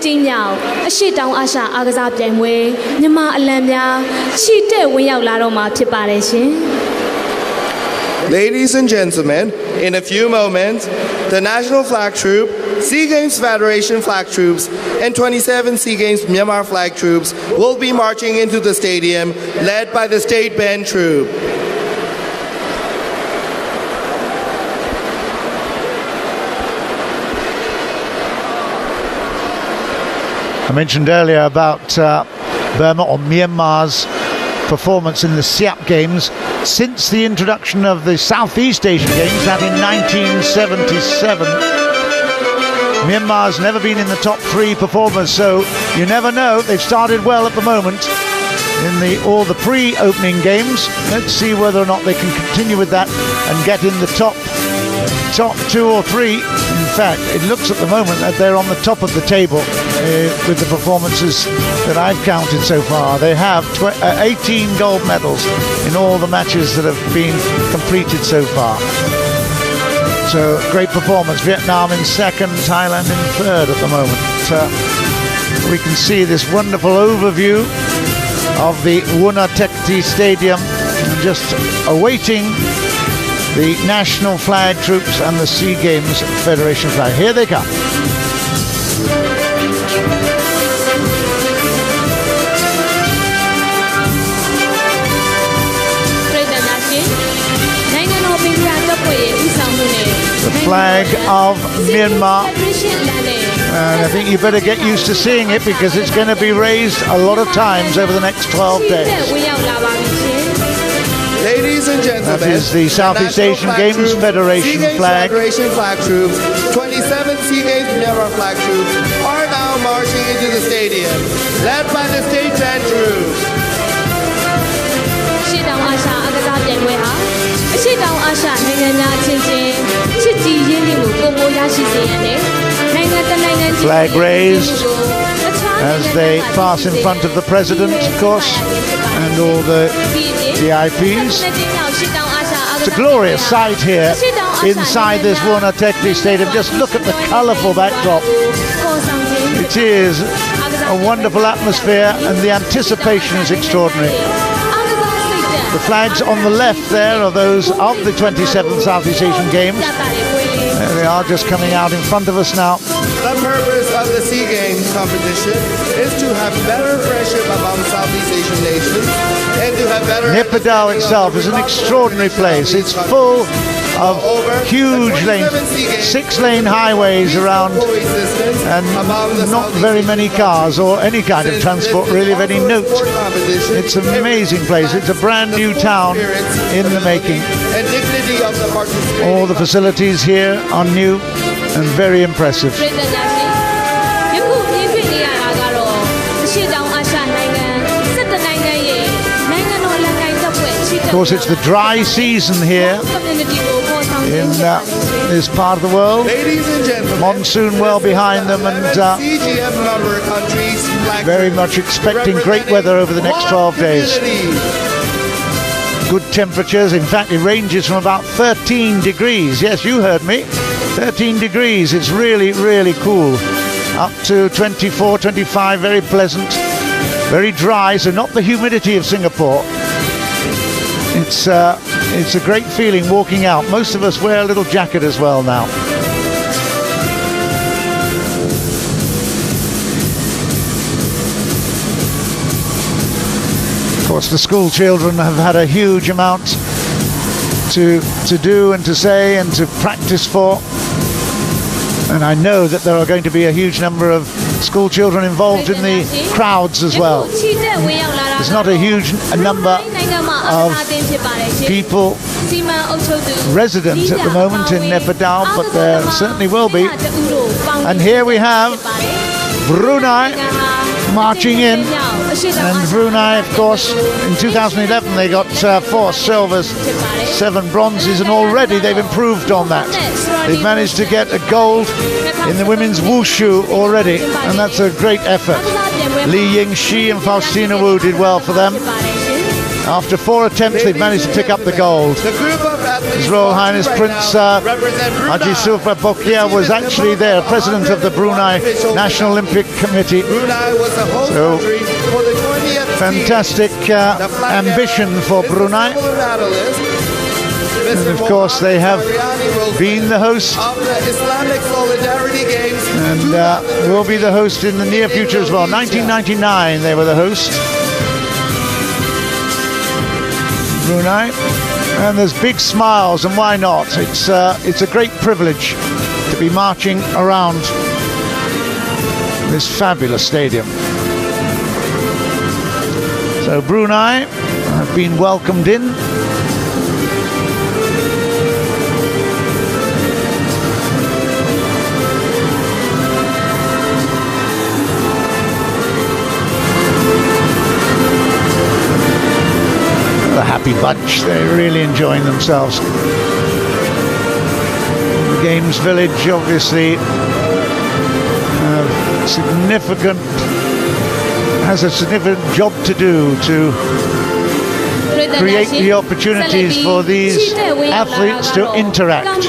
ကြိမ်မြောက်အရှေ့တောင်အာရှအားကစားပြိုင်ပွဲမြန်မာအလံများချီတက်ဝင်ရောက်လာတော့မှာဖြစ်ပါတယ်ရှင် Ladies and gentlemen, in a few moments, the National Flag Troop, Sea Games Federation Flag Troops, and 27 Sea Games Myanmar Flag Troops will be marching into the stadium, led by the State Band Troop. I mentioned earlier about Burma or Myanmar's performance in the Siap Games since the introduction of the Southeast Asian Games, that in 1977. Myanmar's never been in the top 3 performers, so you never know. They've started well at the moment in all the pre-opening games. Let's see whether or not they can continue with that and get in the top 2 or 3. In fact, it looks at the moment that they're on the top of the table with the performances that I've counted so far. They have 18 gold medals in all the matches that have been completed so far. So, great performance. Vietnam in second, Thailand in third at the moment. We can see this wonderful overview of the Wunatekti Stadium, just awaiting the National Flag Troops and the Sea Games Federation flag. Here they come. The flag of Myanmar, and I think you better get used to seeing it because it's going to be raised a lot of times over the next 12 days. Ladies and gentlemen, that is the Southeast Asian Games Federation flag. Federation Flag Troops, 27 Sea Games Myanmar Flag Troops are now marching into the stadium, led by the State Band Troop. ရှေ့တောင်အာရှအားကစားပြိုင်ပွဲဟာအရှေ့တောင်အာရှနိုင်ငံများအချင်းချင်းချစ်ကြည်ရင်းနှီးမှုပုံပေါ်ရရှိစေရတဲ့နိုင်ငံတကာနိုင်ငံချင်း Flag raised as they pass in front of the president, of course, and all the VIPs. It's a glorious sight here inside this Wunatekti Stadium. Just look at the colourful backdrop. It is a wonderful atmosphere and the anticipation is extraordinary. The flags on the left there are those of the 27th Southeast Asian Games. There they are, just coming out in front of us now. The purpose of the Sea Games competition is to have better friendship among Southeast Asian nations and to have better... Naypyidaw itself is an extraordinary place. It's full of huge lanes, 6-lane highways around, and not very many cars or any kind of transport really of any note. It's an amazing place. It's a brand new town in the making. All the facilities here are new and very impressive. Of course, it's the dry season here in this part of the world. Monsoon well behind them, and very much expecting great weather over the next 12 days. Good temperatures. In fact, it ranges from about 13 degrees. Yes, you heard me. 13 degrees. It's really, really cool. Up to 24, 25, very pleasant. Very dry, so not the humidity of Singapore. It's a great feeling walking out. Most of us wear a little jacket as well now. Of course, the school children have had a huge amount to do and to say and to practice for. And I know that there are going to be a huge number of school children involved in the crowds as well. There's not a huge number of people resident at the moment in Naypyidaw, but there certainly will be. And here we have Brunei marching in, and Brunei, of course, in 2011 they got 4 silvers, 7 bronzes, and already they've improved on that. They've managed to get a gold in the women's wushu already, and that's a great effort. Li Yingxi and Faustina Wu did well for them. After 4 attempts, they've managed to pick up the gold. The group of athletes. His Royal Highness right Prince now represent Brunei. Haji Sulfa Bokia The was team is actually composed there, of president of the Brunei 100 officials National Olympic Committee. Brunei was the host So, country for the 20th fantastic The flag ambition bearer for is the Brunei. silver medalist, And Mr. of course, they have Mohammad Ariani been the host of the Islamic Solidarity Games and will be the host in the near future as well. 1999 they were the host. Brunei. And there's big smiles, and why not? It's a great privilege to be marching around this fabulous stadium. So Brunei have been welcomed in. A happy bunch, they're really enjoying themselves. The Games Village obviously has a significant job to do to create the opportunities for these athletes to interact.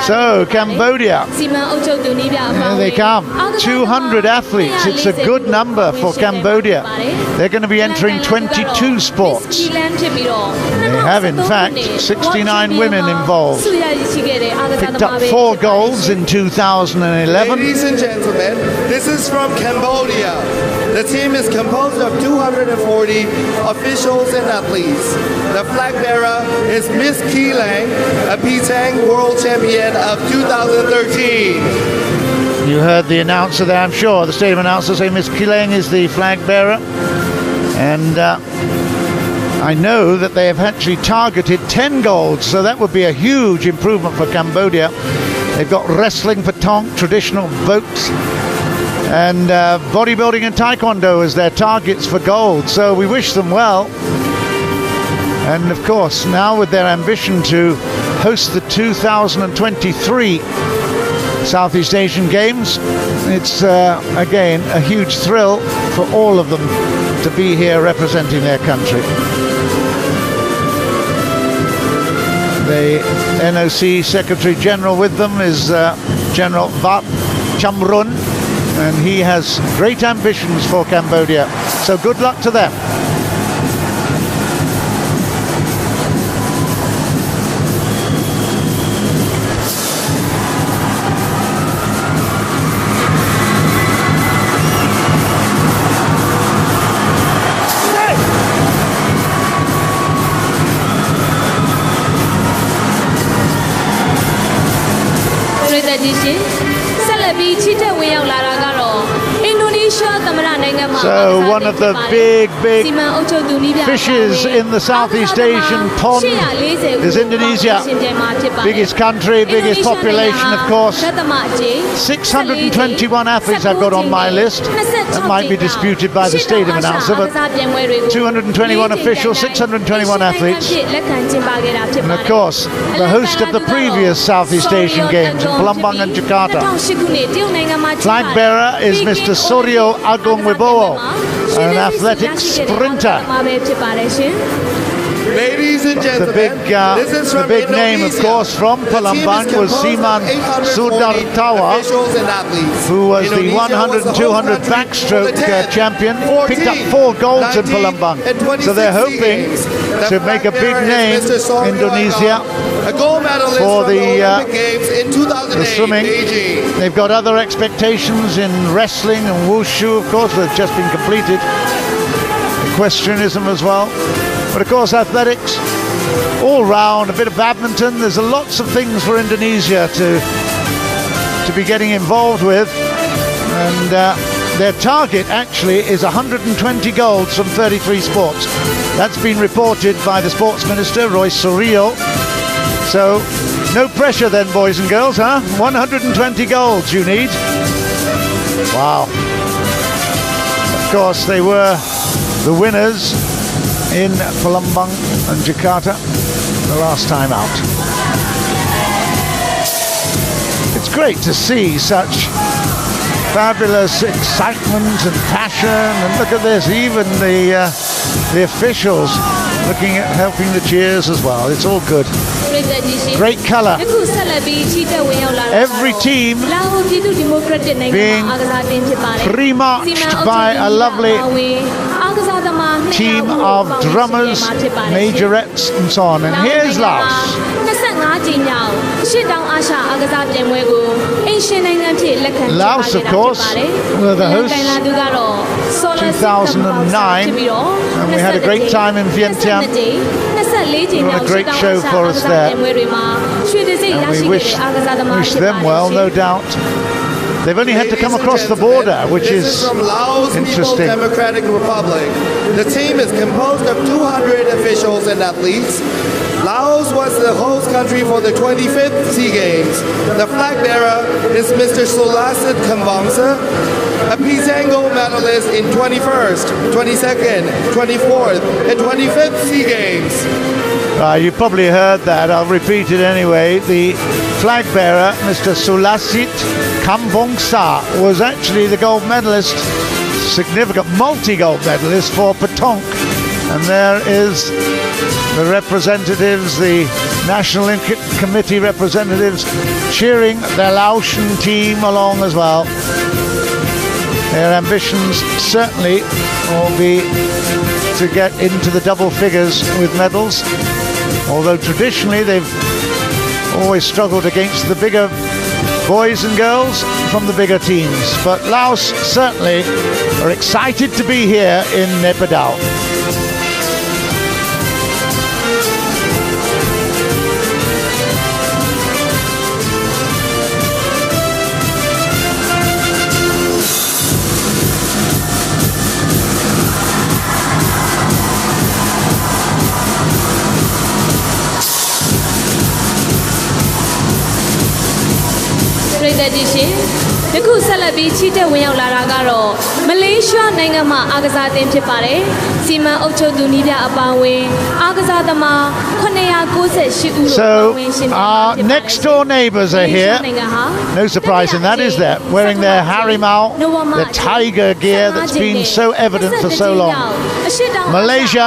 So Cambodia, here they come. 200 athletes, it's a good number for Cambodia. They're going to be entering 22 sports. They have in fact 69 women involved. Picked up 4 golds in 2011. Ladies and gentlemen, this is from Cambodia. The team is composed of 240 officials and athletes. The flag bearer is Miss Keelang, a Petang World Champion of 2013. You heard the announcer there, I'm sure, the stadium announcer say Miss Keelang is the flag bearer. And I know that they have actually targeted 10 golds, so that would be a huge improvement for Cambodia. They've got wrestling, petanque, traditional boats, and bodybuilding and taekwondo as their targets for gold. So we wish them well. And of course, now with their ambition to host the 2023 Southeast Asian Games, it's again a huge thrill for all of them to be here representing their country. The NOC Secretary General with them is General Vat Chamrun, and he has great ambitions for Cambodia. So good luck to them. So one of the big fishes in the Southeast Asian pond is Indonesia. Biggest country, biggest population, of course. 621 athletes I've got on my list. That might be disputed by the stadium announcer, but 221 officials, 621 athletes. And of course, the host of the previous Southeast Asian Games in Palembang and Jakarta. Flag bearer is Mr. Suryo Agung Wibowo, an athletic sprinter. Ladies and gentlemen, the big name, of course, from Palembang was Siman Sudartawa, who was the 100 and 200 backstroke champion, picked up 4 golds in Palembang. So they're hoping to make a big name in Indonesia for the swimming. They've got other expectations in wrestling and wushu, of course, that have just been completed. Equestrianism as well. But of course, athletics, all round, a bit of badminton. There's lots of things for Indonesia to be getting involved with. And their target actually is 120 golds from 33 sports. That's been reported by the sports minister, Roy Suryo. So no pressure then, boys and girls, huh? 120 golds you need. Wow. Of course, they were the winners in Palembang and Jakarta the last time out. It's great to see such fabulous excitement and passion, and look at this, even the officials looking at helping the cheers as well. It's all good. Great colour. Every team being pre-marched by a lovely team of drummers, majorettes and so on. And here's Laos. Laos, of course, were the hosts 2009, and we had a great time in Vientiane. What a great show for us there. And we wish them well, no doubt. They've only had to come across the border, which is from Laos interesting. People's Democratic Republic. The team is composed of 200 officials and athletes. Laos was the host country for the 25th SEA Games. The flag bearer is Mr. Solasit Kambangsa, a Pisang gold medalist in 21st, 22nd, 24th, and 25th SEA Games. You probably heard that. I'll repeat it anyway. The flag bearer, Mr. Solasit Kambangsa, was actually the gold medalist, significant multi-gold medalist for Patong. And there is the representatives, the National Committee representatives, cheering their Laotian team along as well. Their ambitions certainly will be to get into the double figures with medals, although traditionally they've always struggled against the bigger boys and girls from the bigger teams. But Laos certainly are excited to be here in Naypyidaw. Malaysia နိုင်ငံမှာအားကစားတင်ဖြစ်ပါတယ်။စီမံအုပ်ချုပ်သူနည်းပြအပါအဝင်အားကစားသမား998ဦး So our next door neighbours are here. No surprise in that, is there? Wearing their Harimau, the tiger gear that's been so evident for so long. Malaysia,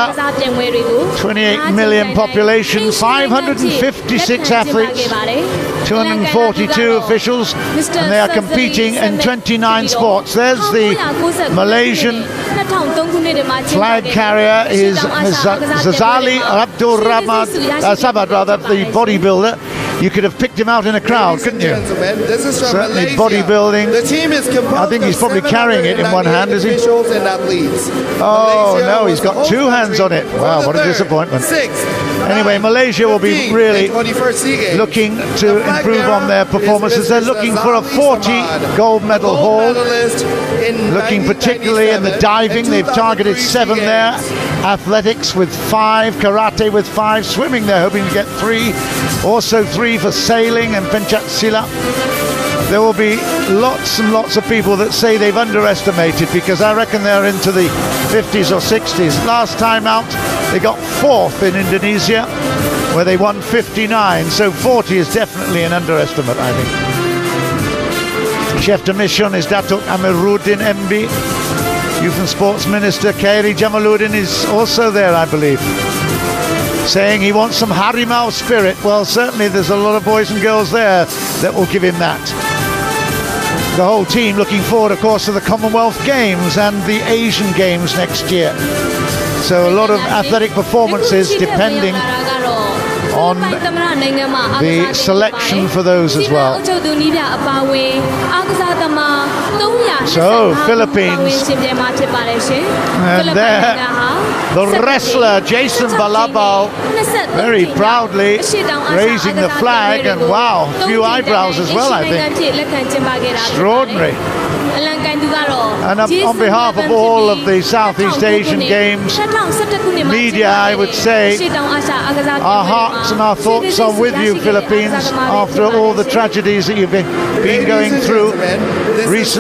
28 million population, 556 athletes, 242 officials, and they are competing in 29 sports. There's the Malaysian flag carrier, is Zazali Abdul Rahman Sabad, rather, the bodybuilder. You could have picked him out in a crowd, couldn't you? This is from Certainly Malaysia. Bodybuilding. The team is composed I think he's probably carrying it in one hand, is he? Officials and athletes. Oh Malaysia no, was he's the got host 2 hands on country it. for Wow, the what a 3rd, disappointment. 6th, Anyway, 9th, Malaysia will be 15th, really and 21st SEA Games. looking to The flag improve on bearer their is performances. Mr. They're looking for a Zazali 40 Samad, gold medal gold haul. medalist in Looking particularly in the 1997 diving, and they've targeted 7 2003 there. Games. Athletics with 5, karate with 5, swimming they're hoping to get 3, also 3 for sailing and pencak silat. There will be lots and lots of people that say they've underestimated, because I reckon they're into the 50s or 60s. Last time out they got 4th in Indonesia, where they won 59, so 40 is definitely an underestimate, I think. Chef de mission is Datuk Amiruddin MB. Youth and Sports Minister Khairi Jamaluddin is also there, I believe, saying he wants some Harimau spirit. Well, certainly there's a lot of boys and girls there that will give him that. The whole team looking forward, of course, to the Commonwealth Games and the Asian Games next year. So a lot of athletic performances depending on the selection for those as well. So, Philippines. And there, the wrestler Jason Balabal, very proudly raising the flag, and wow, a few eyebrows as well, I think. Extraordinary. And on behalf of all of the Southeast Asian Games media, I would say our hearts and our thoughts are with you, Philippines, after all the tragedies that you've been going through recently.